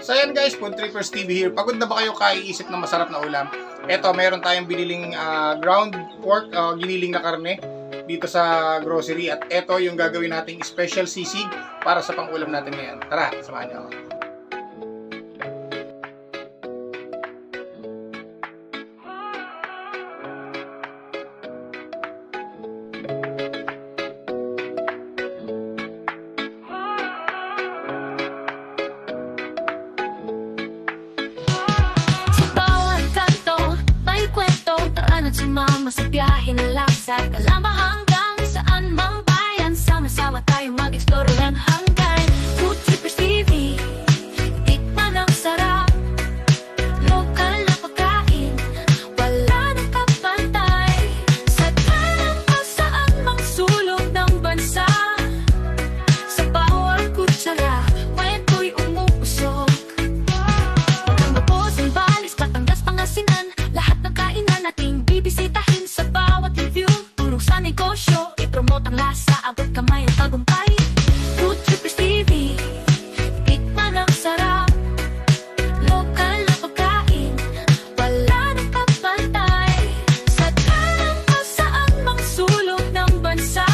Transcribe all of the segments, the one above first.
So ayan guys, Food Trippers TV here. Pagod na ba kayo kaiisip ng masarap na ulam? Eto, meron tayong biniling ground pork, giniling na karne dito sa grocery. At eto yung gagawin nating special sisig para sa pang-ulam natin ngayon. Tara, samahan niyo ako. Sumama sa biyahe na laksa, kalama hanggang saan mang bayan. Sama-sama tayo mag-explore ng hanggan. Food Trippers TV, tikman ang sarap. Lokal na pagkain, wala nang kapantay. Sa tanang o saan mang sulok ng bansa, sa bawat kutsara, kwento'y umuusok. Ang Mapos, ang Balis, Batangas, Pangasinan, lahat ng kainan nating bibisitahin sa bawat review. Tulong sa negosyo, ipromote ang lasa, abot kamay ang tagumpay. Food Trippers TV, tikman ang sarap. Lokal na pagkain, wala nang kapantay. Sa tanang o saan mang sulok ng bansa,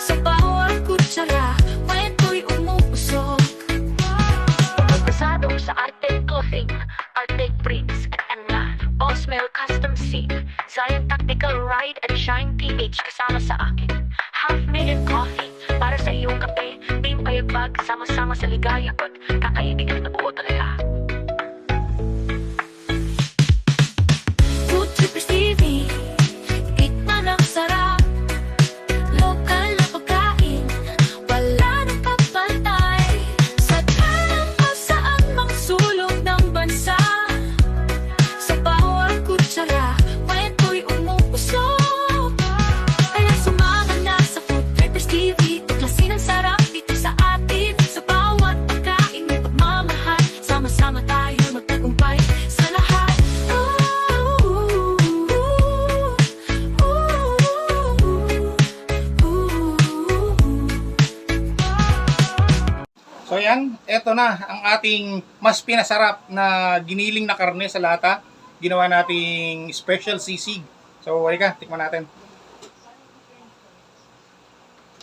sa bawat kutsara, kwento'y umuusok. Pasado sa Arctic Clothing, Arctic Prints at Osmel Custom Seat, Zion Tactical Ride at Shine PH kasama sa akin. Half Million Coffee para sa iyong kape, team payagpag, sama-sama sa ligaya pag kakaibigan na buo talaga. Food Trippers TV, tikman ang sarap. Lokal na pagkain, wala nang kapantay. Sa tanang o saan mang sulok ng bansa, kwento'y umuusok. Kaya sumama na sa Food Trippers TV, tuklasin ang sarap dito sa atin. Sa bawat pagkain may pagmamahal, sama-sama tayo magtagumpay sa lahat. So yan, eto na ang ating mas pinasarap na giniling na karne sa lata. Ginawa nating special sisig. So, halika, tikman natin.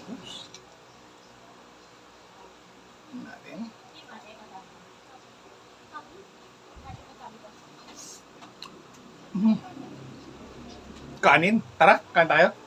Oops. Tikman natin. Kanin. Tara, kain tayo.